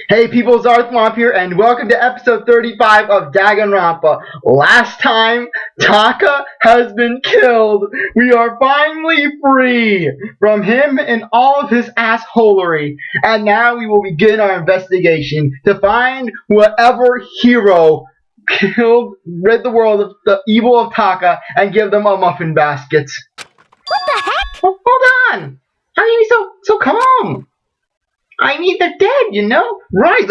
Hey people, Zarthwomp here, and welcome to episode 35 of Danganronpa. Last time, Taka has been killed. We are finally free from him and all of his assholery. And now we will begin our investigation to find whatever hero rid the world of the evil of Taka and give them a muffin basket. What the heck? Oh, hold on! How are you so calm? I mean, they're dead, you know? Right,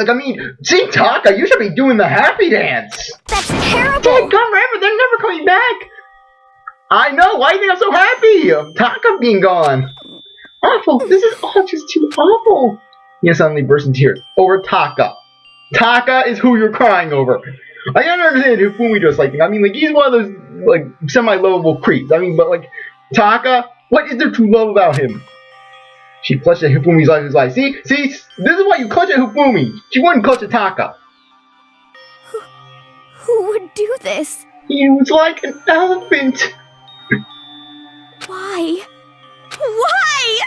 see, Taka, you should be doing the happy dance. That's terrible. Dead, gone forever, they're never coming back. I know, why do you think I'm so happy of Taka being gone? Awful, this is all just too awful. You suddenly burst into tears over Taka. Taka is who you're crying over. I don't understand who Fumi does like, he's one of those, semi-lovable creeps. But Taka, what is there to love about him? She clutched at Hifumi's life. See, this is why you clutch at Hifumi. She wouldn't clutch at Taka. Who would do this? He was like an elephant. Why? Why?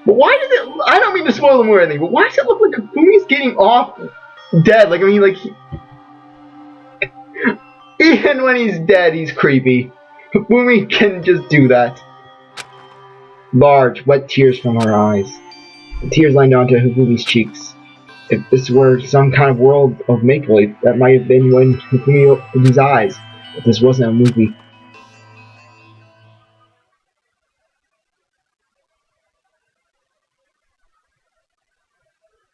But why does it? I don't mean to spoil the movie or anything, but why does it look like Hifumi's getting off dead? Even when he's dead, he's creepy. Hifumi can just do that. Large, wet tears from her eyes. The tears lined onto Hifumi's cheeks. If this were some kind of world of make-believe, that might have been when Hifumi opened his eyes. But this wasn't a movie.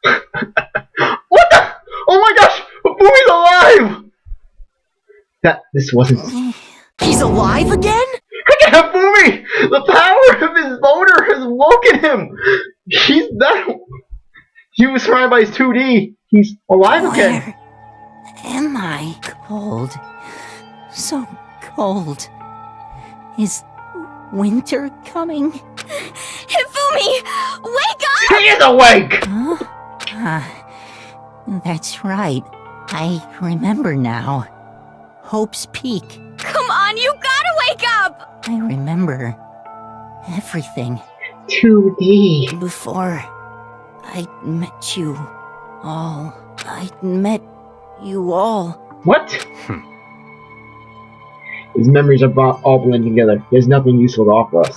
What the? Oh my gosh! Hifumi's alive! This wasn't... He's alive again? Hifumi! The power of his motor has woken him! He was surrounded by his 2D. He's alive again. Where am I? Cold. So cold. Is winter coming? Hifumi! Wake up! He is awake! Huh? That's right. I remember now. Hope's Peak. Come on, you gotta wake up! I remember everything. 2D. Before I met you all. What? His memories are all blending together. There's nothing useful to offer us.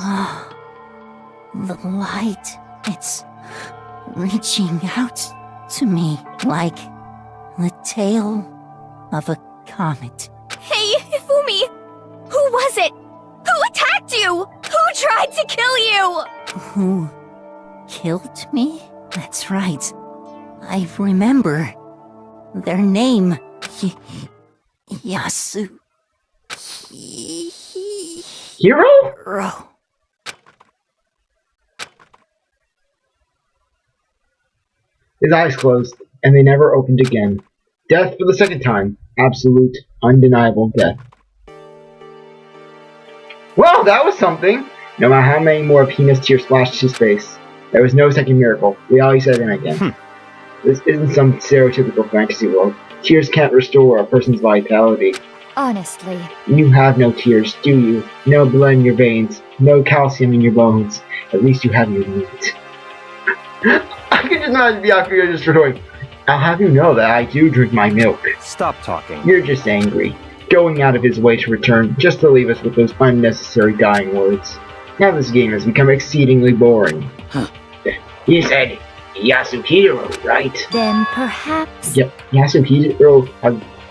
The light. It's reaching out to me like the tail of a comet. Hey, Hifumi! Who was it? Who attacked you? Who tried to kill you? Who killed me? That's right. I remember. Their name. Yasu. Hiro? His eyes closed, and they never opened again. Death for the second time. Absolute, undeniable death. Well, that was something. No matter how many more penis tears splashed his face, there was no second miracle. Reality set in again. This isn't some stereotypical fantasy world. Tears can't restore a person's vitality. Honestly. You have no tears, do you? No blood in your veins, no calcium in your bones. At least you have your meat. I can just imagine the outfit just retorting. I'll have you know that I do drink my milk. Stop talking. You're just angry. Going out of his way to return just to leave us with those unnecessary dying words. Now this game has become exceedingly boring. You said Yasuhiro, right? Then perhaps... Yep, Yasuhiro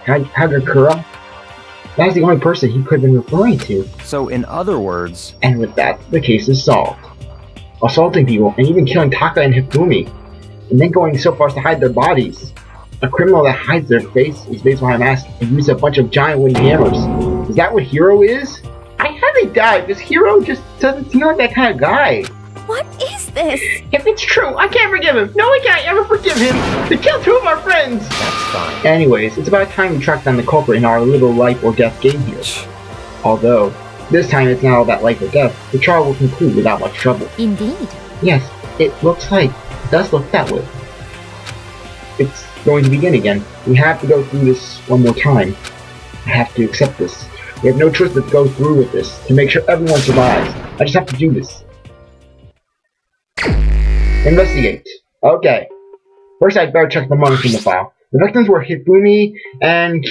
Hagakura? That's the only person he could have been referring to. So in other words... And with that, the case is solved. Assaulting people and even killing Taka and Hifumi. And then going so far as to hide their bodies. A criminal that hides their face is based behind a mask and uses a bunch of giant wooden hammers. Is that what Hiro is? I haven't died, because Hiro just doesn't seem like that kind of guy. What is this? If it's true, I can't forgive him. No, I can't ever forgive him. They killed two of our friends. That's fine. Anyways, it's about time we track down the culprit in our little life or death game here. Although, this time it's not all that life or death. The trial will conclude without much trouble. Indeed. Yes, it does look that way. It's going to begin again. We have to go through this one more time. I have to accept this. We have no choice but to go through with this to make sure everyone survives. I just have to do this. Investigate. Okay. First, I'd better check the Monokuma file. The victims were Hifumi and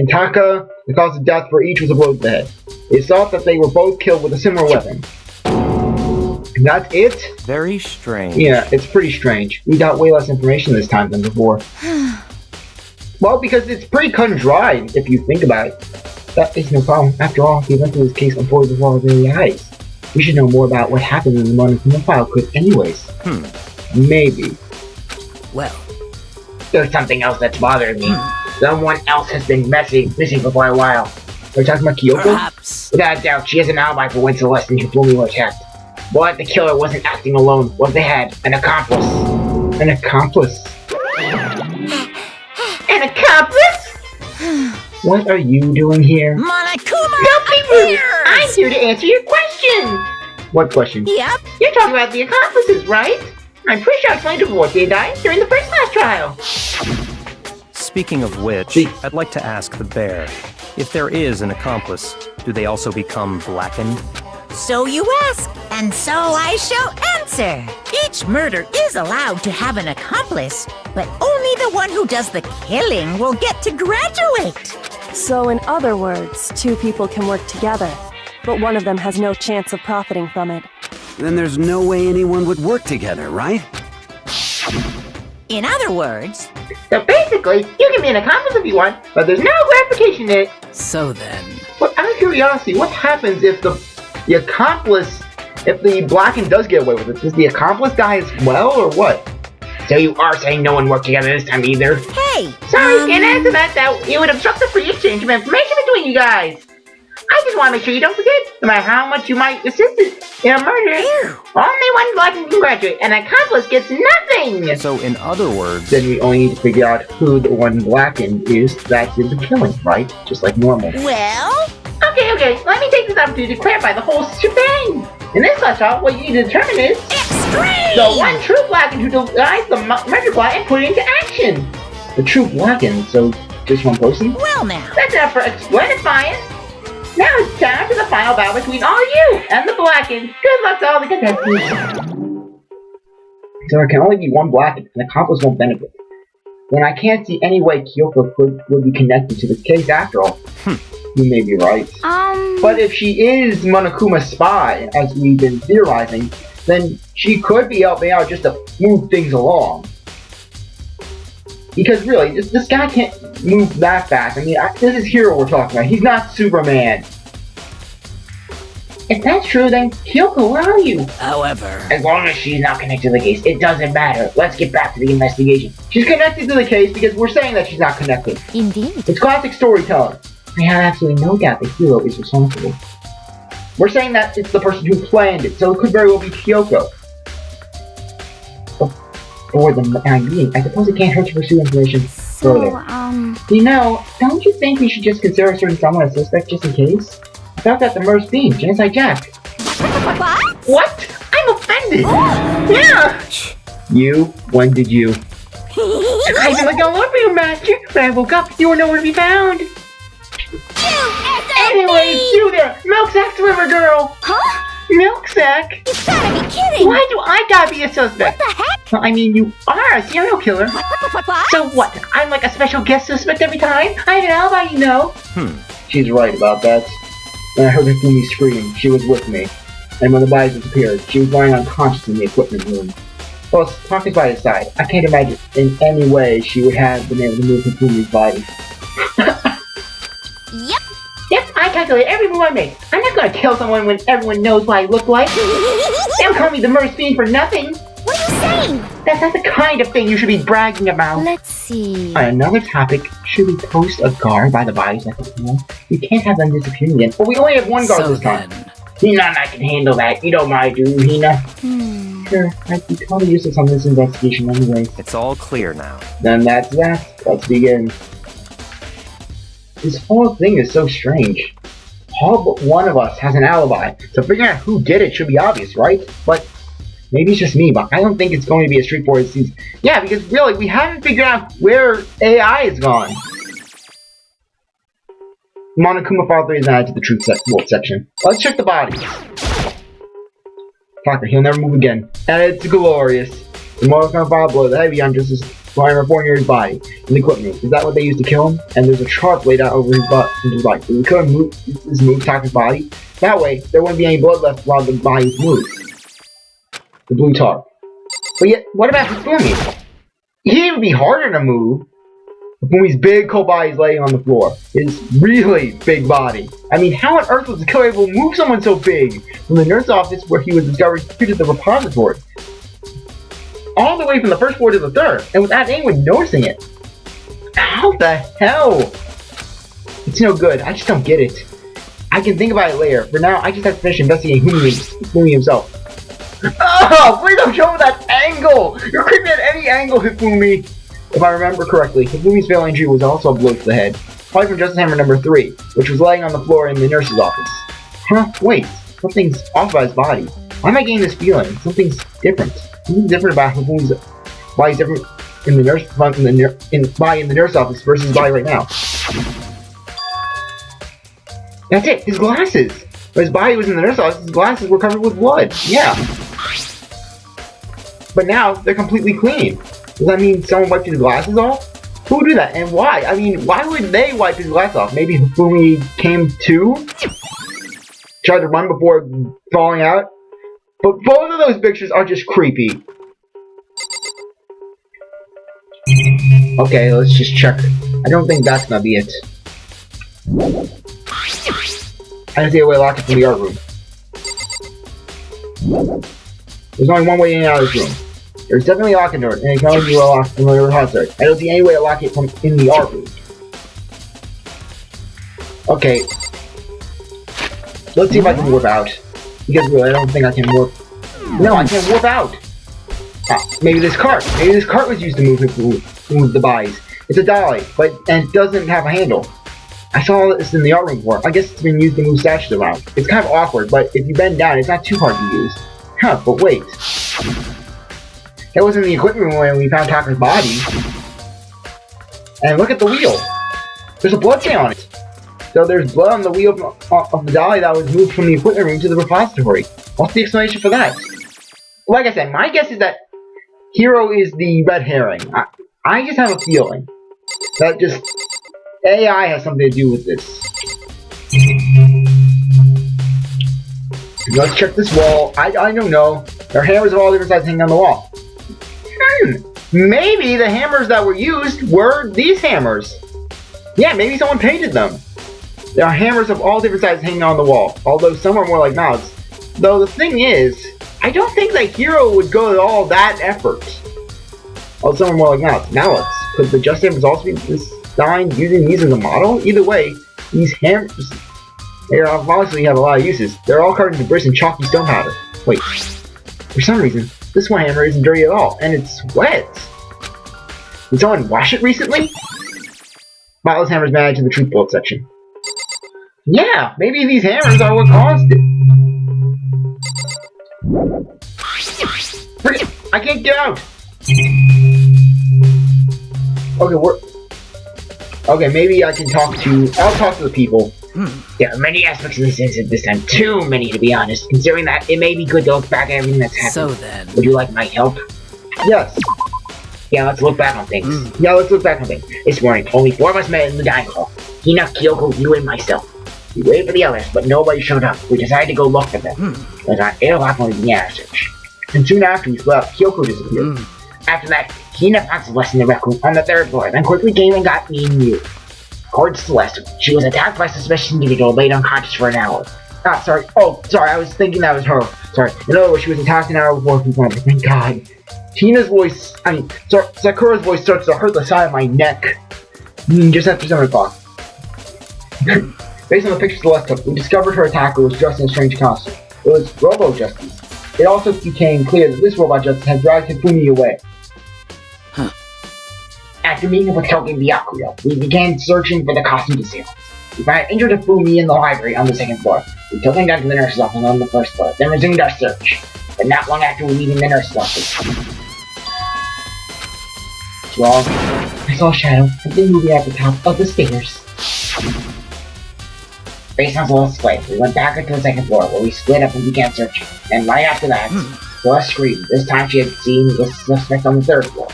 Taka. The cause of death for each was a blow to the head. It's thought that they were both killed with a similar weapon. And that's it? Very strange. Yeah, it's pretty strange. We got way less information this time than before. Well, because it's pretty cut and dry, if you think about it. That is no problem. After all, the events of this case unfolded before our very eyes. We should know more about what happened in the Monokuma file quick anyways. Maybe. Well, there's something else that's bothering me. Someone else has been missing for quite a while. Are you talking about Kyoko? perhaps. Without a doubt, she has an alibi for when Celeste and Hifumi were attacked. But the killer wasn't acting alone. What if they had? An accomplice. An accomplice? An accomplice? What are you doing here? Monokuma! Don't be rude! I'm here to answer your question! What question? Yep. You're talking about the accomplices, right? I'm pretty sure I explained to what they died during the first class trial. Speaking of which, See. I'd like to ask the bear, if there is an accomplice, do they also become blackened? So you ask, and so I shall answer. Each murder is allowed to have an accomplice, but only the one who does the killing will get to graduate. So in other words, two people can work together, but one of them has no chance of profiting from it. Then there's no way anyone would work together, right? In other words, So basically, you can be an accomplice if you want, but there's no gratification in it. so then. But out of curiosity, what happens if the accomplice, if the blackened does get away with it? Does the accomplice die as well, or what? So you are saying no one worked together this time either? Hey! Sorry, can't answer that it would obstruct the free exchange of information between you guys. I just want to make sure you don't forget, no matter how much you might assist in a murder, only one blackened can graduate, and an accomplice gets nothing! So in other words, Then we only need to figure out who the one blackened is that did the killing, right? Just like normal. Well, Okay, let me take this opportunity to clarify the whole shebang! In this class trial, what you need to determine is extreme! the one true blackened who devised the murder plot and put it into action! The true blackened, so just one person? Well now. That's enough for explainifying! Now it's time for the final battle between all you and the blackened. Good luck to all the contestants! So there can only be one blackened, and accomplice won't benefit. Then I can't see any way Kyoko would be connected to this case after all. You may be right. But if she is Monokuma's spy, as we've been theorizing, then she could be helping out just to move things along. Because really, this guy can't move that fast. I mean, this is Hiro we're talking about. He's not Superman. If that's true, then Kyoko, where are you? However, As long as she's not connected to the case, it doesn't matter. Let's get back to the investigation. She's connected to the case because we're saying that she's not connected. Indeed. It's classic storytelling. I have absolutely no doubt that Hiro is responsible. We're saying that it's the person who planned it, so it could very well be Kyoko. But for the time being, I suppose it can't hurt to pursue information further. You know, don't you think we should just consider a certain someone a suspect just in case? I thought that the murder's being Genocide Jack. What? What? I'm offended! Yeah! You? When did you? I've been looking all over you, Master. When I woke up, you were nowhere to be found. Anyway, it's you there! Milk Sack Swimmer Girl! Huh? Milk Sack? You gotta be kidding! Why do I gotta be a suspect? What the heck? Well, I mean, you are a serial killer. What? So what? I'm like a special guest suspect every time? I have an alibi, you know. She's right about that. When I heard Hifumi scream, she was with me. And when the body disappeared, she was lying unconscious in the equipment room. Plus, Parker's by his side. I can't imagine in any way she would have been able to move Hifumi's body. Yep, I calculate every move I make. I'm not gonna kill someone when everyone knows what I look like. They don't call me the murder fiend for nothing. What are you saying? That's not the kind of thing you should be bragging about. Let's see. On another topic, should we post a guard by the bodies at the pool? We can't have them disappear again. But we only have one guard so this time. then. Hina and I can handle that. You don't mind, do you, Hina? Sure, I'd be totally useless on this investigation anyway. it's all clear now. Then that's that. Let's begin. This whole thing is so strange. All but one of us has an alibi, so figuring out who did it should be obvious, right? But maybe it's just me, but I don't think it's going to be as straightforward as these. Yeah, because really, we haven't figured out where AI is gone. Monokuma File 3 is added to the truth section. Let's check the bodies. Fucker, he'll never move again. And it's glorious. The Monokuma File below the heavy arm just lying right near his body in the equipment room. Is that what they used to kill him? And there's a tarp laid out over his butt and his body. We couldn't move Taka's body. That way, there wouldn't be any blood left while the body moved. The blue tarp. But yet, what about Hifumi? He would be harder to move. Hifumi's big cold body is laying on the floor. His really big body. I mean, how on earth was the killer able to move someone so big? From the nurse's office where he was discovered to the repository. All the way from the first floor to the third, and without anyone noticing it. How the hell? It's no good. I just don't get it. I can think about it later. For now, I just have to finish investigating Hifumi himself. Oh, please don't show me that angle! You're creepy at any angle, Hifumi! If I remember correctly, Hifumi's fatal injury was also a blow to the head. Probably from Justice Hammer number 3, which was laying on the floor in the nurse's office. Huh? Wait. Something's off about his body. Why am I getting this feeling? Something's different. Something's different about Hifumi's body is different in the nurse body in the nurse office versus his body right now. That's it! His glasses! When his body was in the nurse office, his glasses were covered with blood. Yeah. But now, they're completely clean. Does that mean someone wiped his glasses off? Who would do that, and why? I mean, why would they wipe his glasses off? Maybe Hifumi came to? Tried to run before falling out? But both of those pictures are just creepy. Okay, let's just check. I don't think that's gonna be it. I can see a way to lock it from the art room. There's only one way in and out of this room. There's definitely a locking door, and it can only be locked from the repository. I don't see any way to lock it from in the art room. Okay. Let's see if I can warp out. Because really, I don't think I can warp. No, I can't warp out! Ah, maybe this cart. Maybe this cart was used to move the bodies. It's a dolly, and it doesn't have a handle. I saw this in the art room before. I guess it's been used to move statues around. It's kind of awkward, but if you bend down, it's not too hard to use. Huh, but wait. That was in the equipment room when we found Taka's body. And look at the wheel. There's a blood stain on it. So there's blood on the wheel of the dolly that was moved from the equipment room to the repository. What's the explanation for that? Like I said, my guess is that Hiro is the red herring. I just have a feeling that just AI has something to do with this. Let's check this wall. I don't know. There are hammers of all different sizes hanging on the wall. Maybe the hammers that were used were these hammers. Yeah, maybe someone painted them. There are hammers of all different sizes hanging on the wall, although some are more like mallets. Though the thing is, I don't think that Hiro would go to all that effort. Although some are more like mallets. Could the Just Hammers also be designed using these as a model? Either way, these hammers, they obviously have a lot of uses. They're all covered in debris and chalky stone powder. Wait, for some reason, this one hammer isn't dirty at all, and it's wet. Did someone wash it recently? Spotless hammers managed in the truth bullet section. Yeah, maybe these hammers are what caused it. I can't get out! Okay, maybe I can talk to... I'll talk to the people. There are many aspects of this incident this time. Too many, to be honest. Considering that, it may be good to look back at everything that's happened. So then... Would you like my help? Yes. Yeah, let's look back on things. Yeah, let's look back on things. This morning, only 4 of us met in the dining hall. Hina, Kyoko, you, and myself. We waited for the others, but nobody showed up. We decided to go look for them. It was around 8 o'clock when we began our search. And soon after we split up, Kyoko disappeared. After that, Hina found Celeste in the rec room on the 3rd floor, then quickly came and got me and you. According to Celeste, she was attacked by a suspicious individual laid unconscious for an hour. Sorry, I was thinking that was her. Sorry. In other words, she was attacked an hour before we found her. Thank God. Sakura's voice starts to hurt the side of my neck. Just after 7 o'clock. Based on the pictures Celeste took, we discovered her attacker was dressed in a strange costume. It was Robo-Justice. It also became clear that this Robot Justice had dragged Hifumi away. After meeting with Token Byakuya, we began searching for the costume assailant. We found injured Hifumi in the library on the 2nd floor. We took him down to the nurse's office on the 1st floor, then resumed our search. But not long after we leaving the nurse's office. Well, I saw a shadow and then moving at the top of the stairs. Based on Celeste's play, we went back into the 2nd floor where we split up and began searching. And right after that, Celeste screamed. This time she had seen the suspect on the 3rd floor.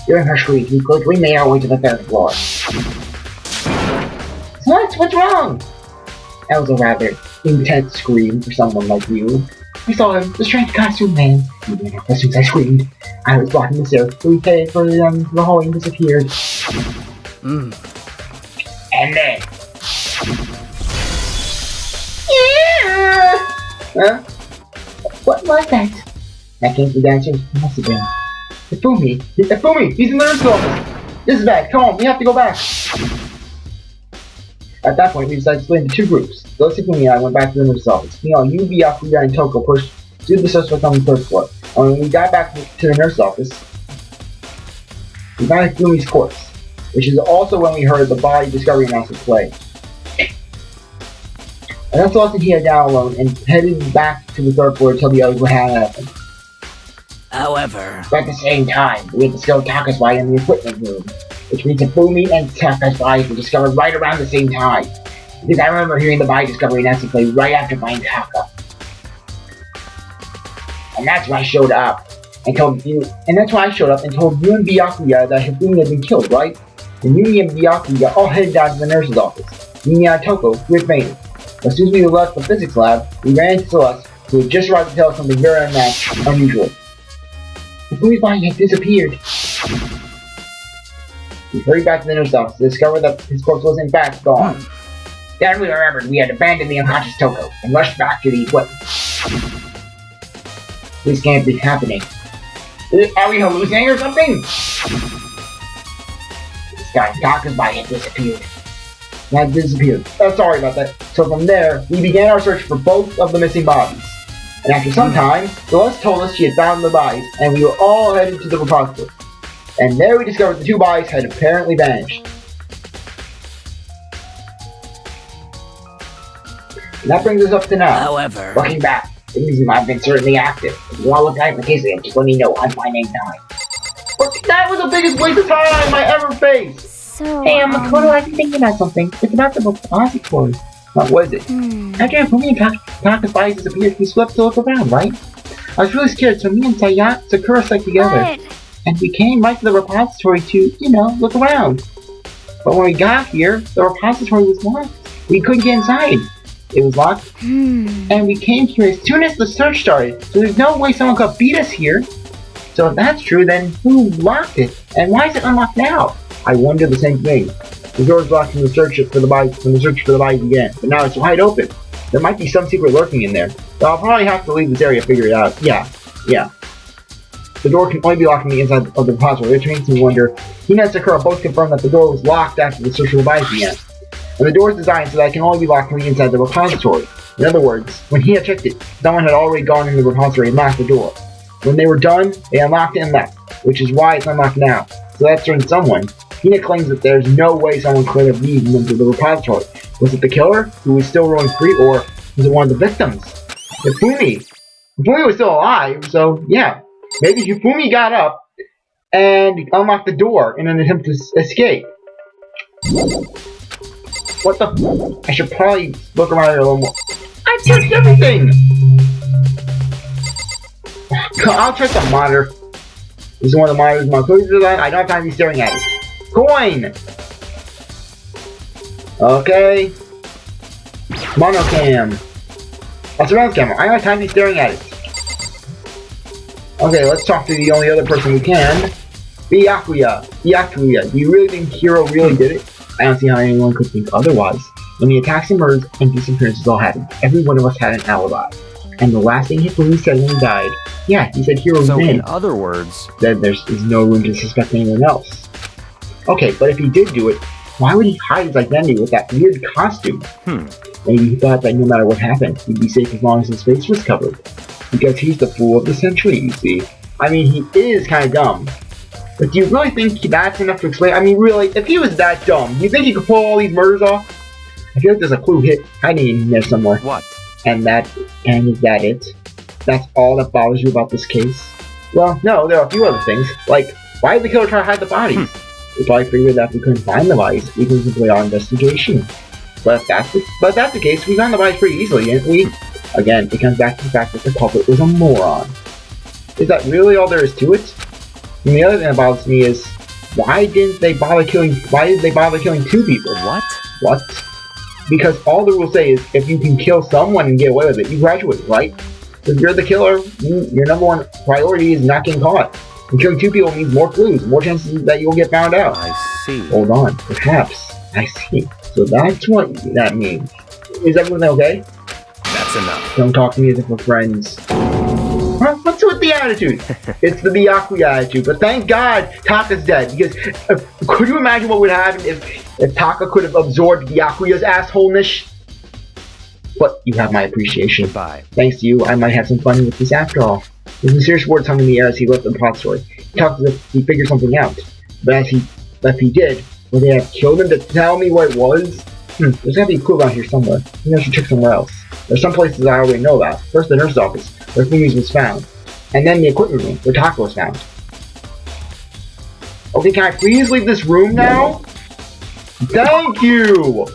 During her screams, we quickly made our way to the 3rd floor. What's wrong? That was a rather intense scream for someone like you. I saw him, the strange costume man. Even as soon as I screamed, I was blocking the stairs. We headed for the hallway and disappeared. And then... Yeah! Huh? What was that? That came from downstairs. It must have been. Ifumi! Ifumi! He's in the nurse's office! This is bad. Come on, we have to go back. At that point, we decided to split into 2 groups. Those Ifumi and I went back to the nurse's office. Meanwhile, you, Byakuya, and Toko pushed through the suspect on the 3rd floor. And when we got back to the nurse's office, we found Ifumi's corpse, which is also when we heard the body discovery announcement play. And that's all he had down alone and headed back to the 3rd floor to tell the others what had happened. However, But at the same time, we had discovered Taka's body in the equipment room, which means Ifumi and Taka's bodies were discovered right around the same time. Because I remember hearing the body discovery announcement play right after finding Taka. And that's why I showed up and told you and Byakuya that Ifumi had been killed, right? And Yumi and Byakuya all headed down to the nurse's office. Yumi and Toko with me. As soon as we left the physics lab, we ran into Celeste, who had just arrived to tell us something very unusual. Ifumi's body had disappeared. We hurried back to the nurse's office to discover that his corpse was in fact gone. Then we remembered we had abandoned the unconscious Toko and rushed back to the equipment. This can't be happening. Are we hallucinating or something? This guy Taka's body had disappeared. Sorry about that. So from there, we began our search for both of the missing bodies. And after some time, Celeste told us she had found the bodies, and we were all headed to the repository. And there we discovered the 2 bodies had apparently vanished. And that brings us up to now. however, Looking back, the museum have been certainly active. If you want to look at it for cases, just let me know. I'm fine anytime. But that was the biggest waste of time I ever faced! So, Hey, Makoto, I've been thinking about something. It's about the repository. What was it? After Ifumi and Taka's bodies disappeared, we swept to look around, right? I was really scared, so me and Sakura stuck together. But, And we came right to the repository to, look around. But when we got here, the repository was locked. We couldn't get inside. It was locked. And we came here as soon as the search started, so there's no way someone could beat us here. So if that's true, then who locked it? And why is it unlocked now? I wonder the same thing. The door was locked when the search for the bodies began, but now it's wide open. There might be some secret lurking in there. So I'll probably have to leave this area to figure it out. Yeah. The door can only be locked from the inside of the repository, which makes me wonder. Hina and Sakura both confirmed that the door was locked after the search for the bodies began. And the door is designed so that it can only be locked from the inside of the repository. In other words, when Hina checked it, someone had already gone into the repository and locked the door. When they were done, they unlocked it and left, which is why it's unlocked now. So that's certain someone. Hina claims that there's no way someone could have leaked into the repository. Was it the killer, who was still roaming free, or was it one of the victims? Hifumi! Hifumi was still alive, so yeah. Maybe Hifumi got up and unlocked the door in an attempt to escape. What the? I should probably look around here a little more. I checked everything! I'll check the monitor. This is one of the monitors my cookies are on. I don't have time to be staring at it. Coin! Okay. Monocam. A surveillance camera. I don't have time to be staring at it. Okay, let's talk to the only other person we can. Byakuya, do you really think Hiro really did it? I don't see how anyone could think otherwise. When the attacks and murders and disappearances all happened, every one of us had an alibi. And the last thing Hifumi said when he died, yeah, he said Hiro So did. in other words, Then there's no room to suspect anyone else. Okay, but if he did do it, why would he hide his identity with that weird costume? Maybe he thought that no matter what happened, he'd be safe as long as his face was covered. Because he's the fool of the century, you see. I mean, he is kind of dumb. But do you really think that's enough to explain? I mean, really, if he was that dumb, do you think he could pull all these murders off? I feel like there's a clue hiding in there somewhere. what? And is that it? That's all that bothers you about this case? Well, no, there are a few other things. Like, why did the killer try to hide the bodies? We probably figured that if we couldn't find the bodies, we could complete our investigation. But if that's the case, we found the bodies pretty easily, didn't we? Again, it comes back to the fact that the culprit was a moron. Is that really all there is to it? And the other thing that bothers me is, Why did they bother killing 2 people? What? What? Because all the rules say is if you can kill someone and get away with it, you graduate, right? If you're the killer, your number one priority is not getting caught. And killing 2 people means more clues, more chances that you'll get found out. I see. Hold on, perhaps. I see. So that's what that means. Is everyone okay? That's enough. Don't talk to me as if we're friends. Huh? What's with the attitude? It's the Byakuya attitude, but thank God Taka's dead, because could you imagine what would happen if Taka could have absorbed Byakuya's assholeness? But you have my appreciation. Goodbye. Thanks to you, I might have some fun with this after all. His mysterious words hung in the air as he left the repository. He talked as if he figured something out. But if he did, would they have killed him to tell me what it was? There's gotta be a clue around here somewhere. Maybe I should check somewhere else. There's some places I already know about. First the nurse's office, where Fumi's was found. And then the equipment room, where Taka was found. Okay, can I please leave this room now? Thank you!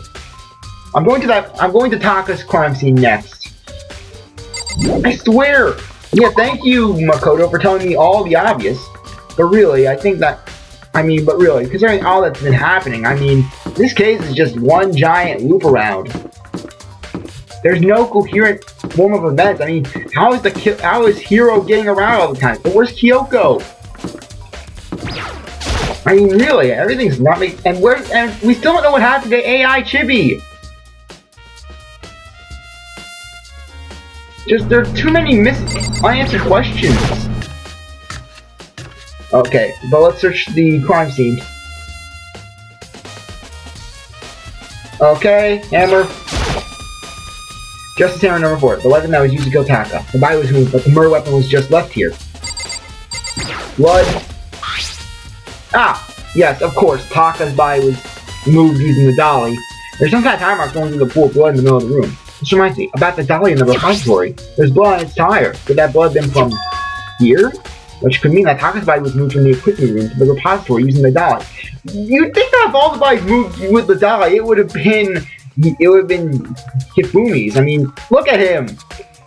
I'm going to Taka's crime scene next. I swear! Yeah, thank you, Makoto, for telling me all the obvious. But really, but really, considering all that's been happening, this case is just one giant loop around. There's no coherent form of events. How is Hiro getting around all the time? But where's Kyoko? Really, everything's not making. And we still don't know what happened to AI Chibi. There are too many unanswered questions. Okay, but let's search the crime scene. Okay, hammer. Justice hammer number 4. The weapon that was used to kill Taka. The body was moved, but the murder weapon was just left here. Blood. Ah! Yes, of course, Taka's body was moved using the dolly. There's some kind of time mark going through the pool of blood in the middle of the room. This reminds me, about the dolly in the repository. There's blood on its tire. Could that blood have been from here? Which could mean that Taka's body was moved from the equipment room to the repository using the dolly. You'd think that if all the bodies moved with the dolly, it would have been Hifumi's. Look at him!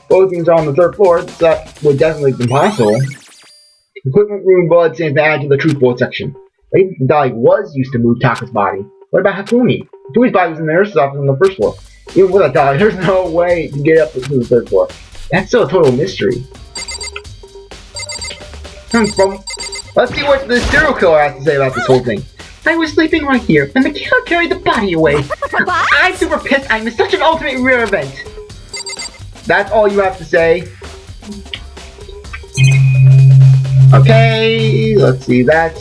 Both things are on the 3rd floor. That would definitely have been possible. Equipment room blood seems to add to the truth bullet section. Maybe the dolly was used to move Taka's body. What about Hifumi? Hifumi's body was in the nurse's office on the 1st floor. Even with a dolly, there's no way to get up to the 3rd floor. That's still a total mystery. Let's see what the serial killer has to say about this whole thing. I was sleeping right here, and the killer carried the body away. I'm super pissed. I missed such an ultimate rare event. That's all you have to say. Okay, let's see that.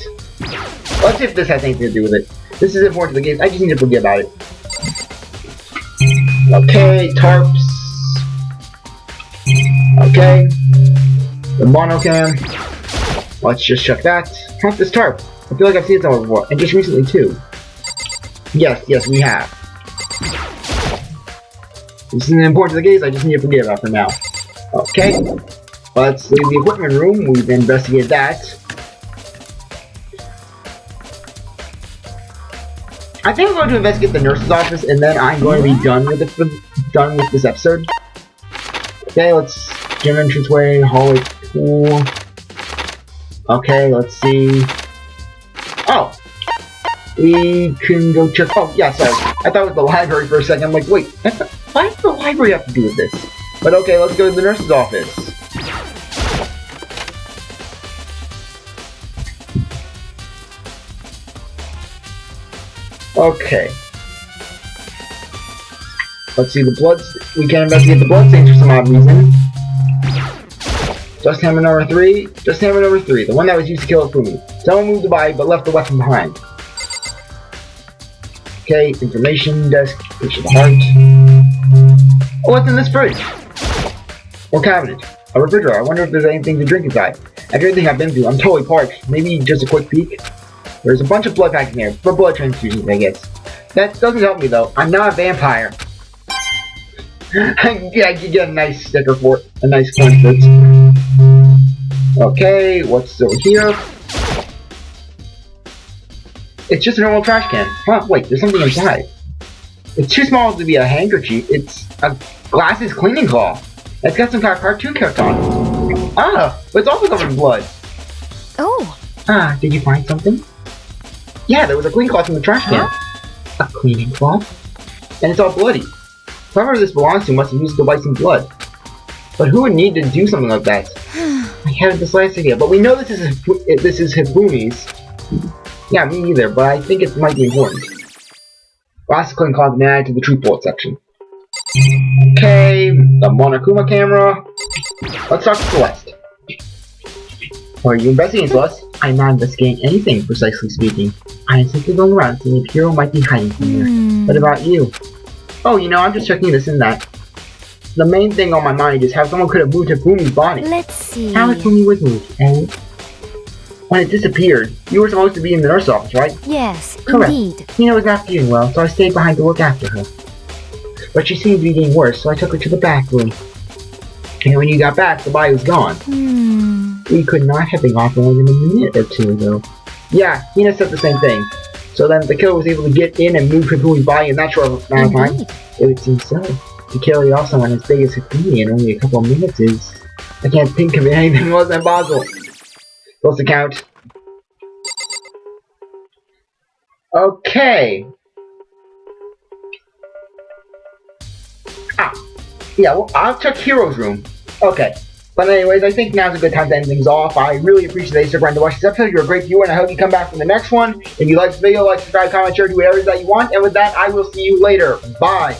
Let's see if this has anything to do with it. This is important to the game. I just need to forget about it. Okay, tarps. Okay. The monocam. Let's just check that. How's this tarp? I feel like I've seen it somewhere before, and just recently too. Yes, we have. This isn't important to the case, I just need to forget about it for now. Okay. Let's leave the equipment room, we've investigated that. I think I'm going to investigate the nurse's office, and then I'm going to be done with this episode. Okay, let's gym entranceway, hallway, pool. Okay, let's see. Oh! We can go check. Oh, yeah, sorry. I thought it was the library for a second. I'm like, wait, why does the library have to do with this? But okay, let's go to the nurse's office. Okay. Let's see the bloods. We can investigate the bloodstains for some odd reason. Just hammer number 3. Just hammer number 3. The one that was used to kill Fumi. Someone moved the body but left the weapon behind. Okay, information desk. Picture the heart. Oh, what's in this fridge? Or cabinet? A refrigerator. I wonder if there's anything to drink inside. After everything I've been through, I'm totally parched. Maybe just a quick peek. There's a bunch of blood packs in here for blood transfusions, I guess. That doesn't help me though. I'm not a vampire. Yeah, you get a nice sticker for it. A nice coin for it. Okay, what's over here? It's just a normal trash can. Huh, wait, there's something inside. It's too small to be a handkerchief. It's a glasses cleaning cloth. It's got some kind of cartoon character on it. Ah, but it's also covered in blood. Oh. Ah, did you find something? Yeah, there was a cleaning cloth in the trash can. A cleaning cloth? And it's all bloody. Whoever this belongs to must have used to wipe some blood. But who would need to do something like that? I haven't the slightest idea, but we know this is Hifumi's. Yeah, me either, but I think it might be important. Last cleaning cloth and add to the tree port section. Okay, the Monokuma camera. Let's talk to Celeste. What are you investigating, Celeste? I'm not investigating anything, precisely speaking. I am simply going around seeing if Hiro might be hiding somewhere. What about you? Oh, you know, I'm just checking this and that. The main thing on my mind is how someone could have moved Hifumi's body. Let's see. How Hifumi was moved, and when it disappeared, you were supposed to be in the nurse's office, right? Yes, Correct. indeed. Hina was not feeling well, so I stayed behind to look after her. But she seemed to be getting worse, so I took her to the back room. And when you got back, the body was gone. We could not have been gone for more than a minute or two, though. Yeah, Hina said the same thing. So then the killer was able to get in and move Hifumi's body in that short amount of time? It would seem so. To carry off someone as big as Hifumi in only a couple of minutes is... I can't think of anything more than possible. Supposed to count. Okay. Yeah, well, I'll check Hiro's room. Okay. But anyways, I think now's a good time to end things off. I really appreciate that you stuck around to watch this episode. You're a great viewer, and I hope you come back for the next one. If you like this video, like, subscribe, comment, share, do whatever that you want. And with that, I will see you later. Bye.